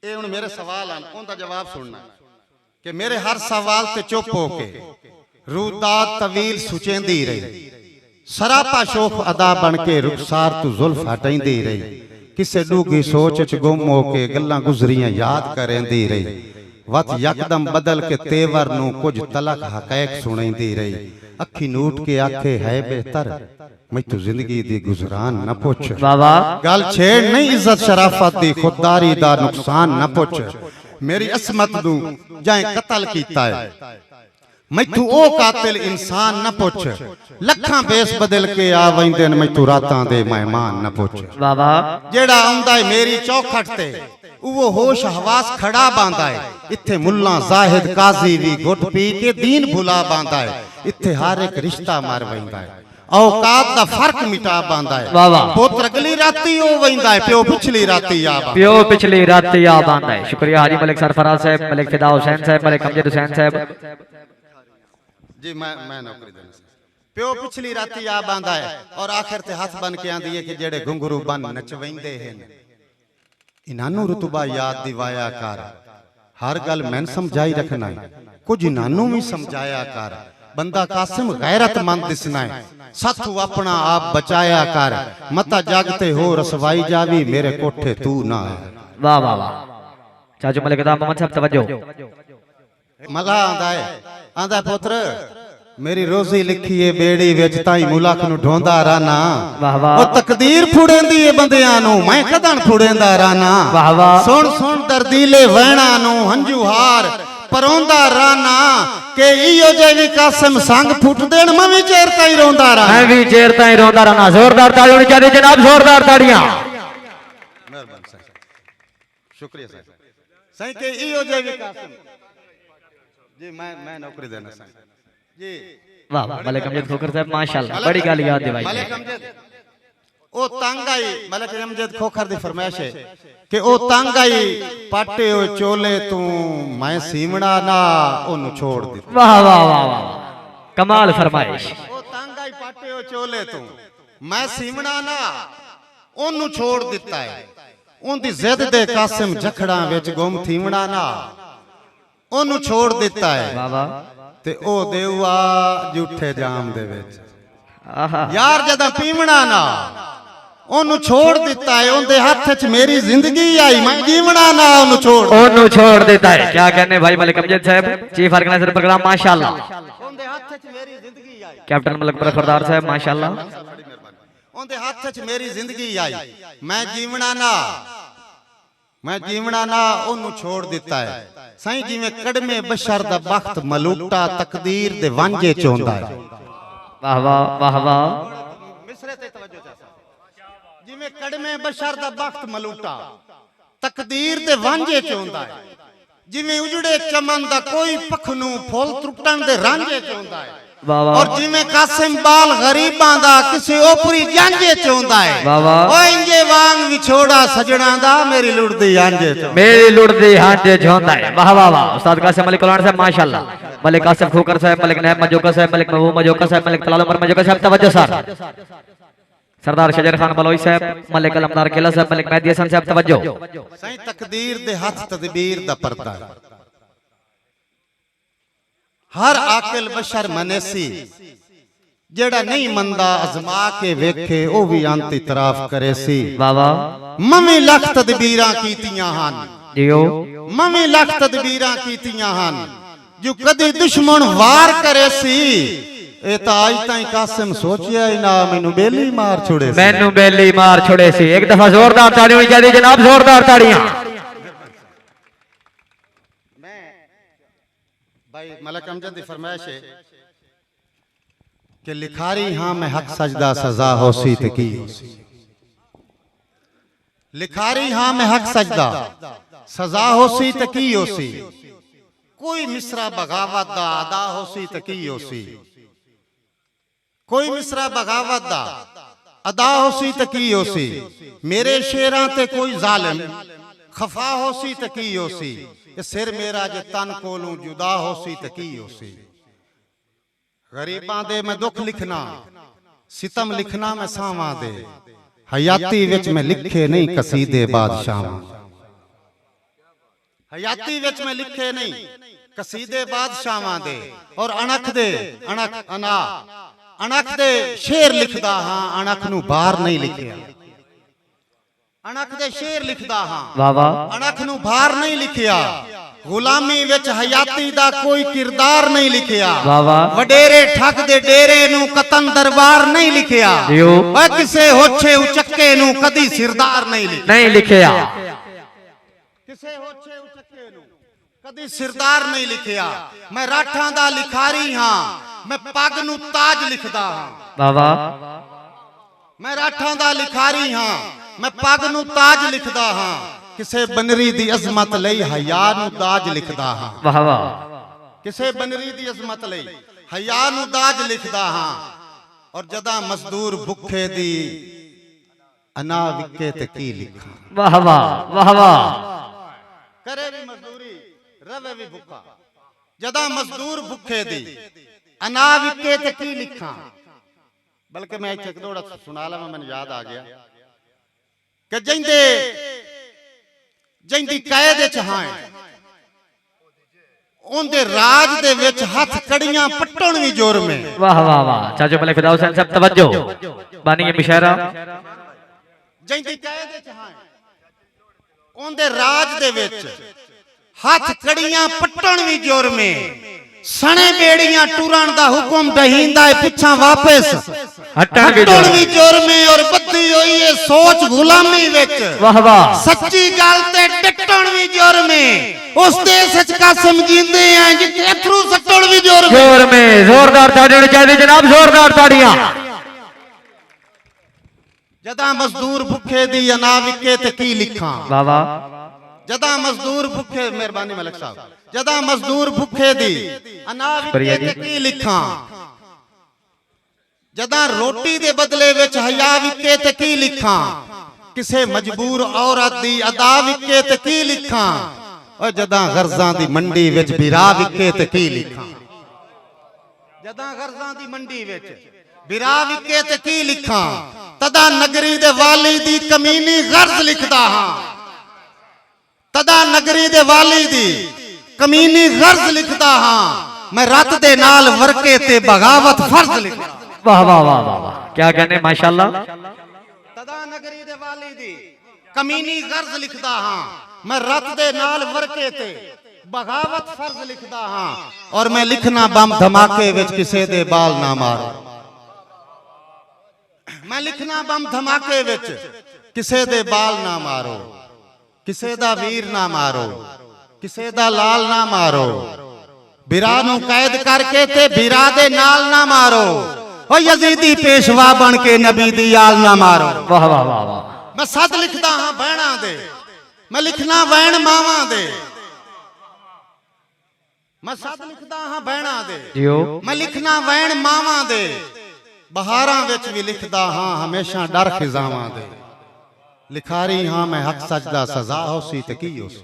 ये हुण मेरे सवाल आन उनका जवाब सुनना कि मेरे हर सवाल ते चुप होके रूदात तवील सुचेंदी रही सरापा शोख अदा बन के रुखसार तू जुल्फ हटाइंदी रही किसे डूगी सोच च गुम होके गल्लां गुजरियां याद करेंदी रही वत यकदम बदल के तेवर नू कुछ तलक हकैक सुनेंदी रही अखी नूट के आखे है बेहतर मैं तू जिंदगी दी गुजरान न पूछ गल छेड़ नहीं इज्जत शराफत दी खुददारी दा नुकसान न पूछ मेरी असमत दू जाए कत्ल कीता है मैं तू ओ कातिल इंसान न पूछ लखां बेस बदल के आ वंदे मैं तू रातां दे मेहमान न पूछ जेड़ा आंदा है मेरी चौखट ते वो होश हवास खड़ा बांदा है इत्थे मुल्ला जाहिद काजी भी गुट पी के दीन भुला बांदा है इत्थे हर एक रिश्ता मार वंदा है औकात दा फर्क मिटा बांदा है पुत्र अगली राती ओ वंदा है प्यो पिछली राती आ बांदा है शुक्रिया हाजी मलिक सरफराज साहब मलिक फिदा हुसैन साहब मलिक अमजद हुसैन साहब जी मैं नौकरी देना प्यो पिछली राती आ बांदा है और आखिर ते हाथ बन के आंदी है कि जेड़े घुंघरू बन नचवेंदे हैं इनानू रुतबा याद दिवाया कर हर गल मैं समझाई रखना है कुछ इनानू भी समझाया कर बंदा कासिम गैरतमंद दिसना है साथू अपना आप बचाया कर मता जागते हो रसवाई जावी मेरे कोठे तू ना है वाह वाह वाह चाचू मलिक दा मोहम्मद साहब तवज्जो मजा आंदा पुत्र मेरी रोजी लिखी है बेड़ी विच ताई मुलाक नु ढोंदा राना वाह वाह ओ तकदीर फुड़ेंदी है बंदियां नु मैं कदन फुड़ेंदा राना वाह वाह सुन सुन दर्दीले वहणा नु हंजू हार परोंदा राना के इयो जेवी कासिम संग फुट देन मैं भी चेर ताई रोंदा राना मैं भी चेर ताई रोंदा राना जोरदार ताली होनी चाहिए जनाब जोरदार तालियां मेहरबान साहब शुक्रिया साहब सही के इयो जेवी कासिम जी मैं नौकरी देना साहब जी वाह वाह मलिक अमजद खोखर साहब माशाल्लाह बड़ी गाल याद दिवाई मलिक अमजद ओ तंग आई मलिक अमजद खोखर दी फरमाइश है कि ओ तंग आई पाटे ओ चोले तू मैं सीमड़ा ना ओनु छोड़ दे वाह वाह वाह वाह कमाल फरमाइश ओ तंग आई पाटे ओ चोले तू मैं सीमड़ा ना ओनु छोड़ दिता है ओंदी जिद दे कासिम जखड़ा विच गुम थीमड़ा ना ओनु छोड़ दिता है वाह वाह ते ओ देवा झूठे जाम दे विच यार जदा पीवना ना ओनु छोड़ दिता है ओंदे हाथ च मेरी जिंदगी आई मैं जीवना ना ओनु छोड़ देता है क्या कहने भाई मलिक अमजद साहब चीफ ऑर्गेनाइजर प्रोग्राम माशाल्लाह ओंदे हाथ च मेरी जिंदगी आई कैप्टन मलिक बरखरदार साहब माशाल्लाह ओंदे हाथ च मेरी जिंदगी आई मैं जीवना ना ओनु छोड़ दिता है साईं जिवें कड़मे बशर दा वक्त मलूटा तकदीर दे वांझे चोंदा है वाह वाह वाह वाह मिसरे ते तवज्जो चाचा जिवें कड़मे बशर दा वक्त मलूटा तकदीर दे वांझे चोंदा है जिवें उजड़े चमन दा कोई पखनू फुल त्रुटण दे रांझे चोंदा है और जिवें कासिम बाल गरीबां दा किसी ओपरी जांझे चोंदा है ओ इंजे वांग विछोड़ा सजणा दा मेरी लुड़दी हांझे चोंदा है वाह वाह वाह उस्ताद कासिम मलिक कुलान साहब माशाल्लाह मलिक कासिम खोकर साहब मलिक नैब मजोका साहब मलिक महबूब मजोका साहब मलिक तलाल उमर मजोका साहब तवज्जो सर सरदार शजर खान बलोई साहब मलिक अलमदार किला साहब मलिक मेहदी हसन साहब तवज्जो सही तकदीर दे हाथ तदबीर दा पर्दा हर आकिल बशर मनेसी जेड़ा नहीं मंदा अजमा के वेखे ओ भी अंत इतराफ करे सी वाह वाह ममी लख तदबीरां कीतियां हन जियो ममी लख तदबीरां कीतियां हन जो कदी दुश्मन वार करे सी ए ता आज ताई कासिम सोचिया ही ना मैनू बेली मार छोड़े सी एक दफा जोरदार ताली होनी चाहिए जनाब जोरदार तालियां भाई मलिक अमजद की फरमाइश है कि लिखारी हां मैं हक सजदा सजा होसी ते की लिखारी हां मैं हक सजदा सजा होसी ते की होसी कोई मिसरा बगावत दा अदा होसी ते की होसी कोई मिसरा बगावत दा अदा होसी ते की होसी मेरे शेरां ते कोई जालिम खफा होसी ते की होसी सिर मेरा जे तन कोलू जुदा होसी ते की होसी गरीबां दे मैं दुख लिखना सितम लिखना मैं सावां दे हयाती विच मैं लिखे नहीं कसीदे बादशाह हयाती विच मैं लिखे नहीं कसीदे बादशाहां दे और अणख दे अणख दे शेर लिखदा हां अणख नू बाहर नहीं लिखिया अणख दे शेर लिखदा हां वाह वाह अणख नू बाहर नहीं लिखिया गुलामी विच हयाती दा कोई किरदार नहीं लिखिया वाह वाह वडेरे ठग दे डेरे नू कतन दरबार नहीं लिखिया जियो ओए किसे होछे उचक्के नू कदी सिरदार नहीं लिखिया नहीं लिखिया किसे होछे उचक्के नू कदी सिरदार नहीं लिखिया मैं राठां दा लिखारी हां मैं पग नू ताज लिखदा हां वाह वाह मैं राठां दा लिखारी हां मैं पग नू ताज लिखदा हां किसे बनरी दी अजमत लई हया नू दाज लिखदा हां वाह वाह किसे बनरी दी अजमत लई हया नू दाज लिखदा हां और जदा मजदूर भुखे दी अना विके ते की लिखा वाह वाह वाह वाह करे भी मजदूरी रवे भी भुखा जदा मजदूर भुखे दी अना विके ते की लिखा बल्कि मैं एक दोड़ा सुना ला मैंने याद आ गया कि जिंदी कैद च हां उनदे राज दे विच हथ कड़ियां पट्टण भी जोर में वाह वाह वाह चाचो मलिक फिदा हुसैन साहब तवज्जो बानी मुशायरा जिंदी कैद च हां उनदे राज दे विच हथ कड़ियां पट्टण भी जोर में सने बेड़ियां टुरन दा हुक्म दहींदा है पिछा वापस हटण भी जोर में और बद्दी होई है सोच गुलामी विच वाह वाह सच्ची गल ते डटण भी जोर में उस देश च कसम जींदे हैं जिथे अथरू सटण भी जोर में जोरदार ताड़ियां चाहिए जनाब जोरदार ताड़ियां जदा मजदूर भुखे दी अना विके ते की लिखां वाह वाह जदा मजदूर भुखे मेहरबानी मलिक साहब जदा मजदूर भुखे दी अना विके ते की लिखां जदा रोटी दे बदले विच हया विके ते की लिखां किसे मजबूर औरत दी अदा विके ते की लिखां और जदा गर्जां दी मंडी विच बिरा विके ते की लिखां जदा गर्जां दी मंडी विच बिरा विके ते की लिखां तदा नगरी दे वाली दी कमीनी गर्ज लिखदा हां तदा नगरी दे वाली दी कमीनी गर्ज लिखदा हां मैं रत दे नाल वरके ते बगावत फर्ज लिखदा वाह वाह वाह वाह वाह क्या कहने माशाल्लाह तदा नगरी दे वाली दी कमीनी गर्ज लिखदा हां मैं रत दे नाल वरके ते बगावत फर्ज लिखदा हां और मैं लिखना बम धमाके विच किसे दे बाल ना मारो मैं लिखना बम धमाके विच किसे दे बाल ना मारो किसे दा वीर ना मारो किसे दा लाल ना मारो बिरा नू कैद करके ते बिरा दे नाल ना मारो ओ यजीदी पेशवा बन के नबी दी आल ना मारो वाह वाह वाह वाह मैं सद लिखदा हां बहना दे मैं लिखना वैन मावा दे मैं सद लिखदा हां बहना दे जियो मैं लिखना वैन मावा दे बहारां विच भी लिखदा हां हमेशा डर खिजावां दे लिखारी हां मैं हक सजदा सजा होसी ते की होसी।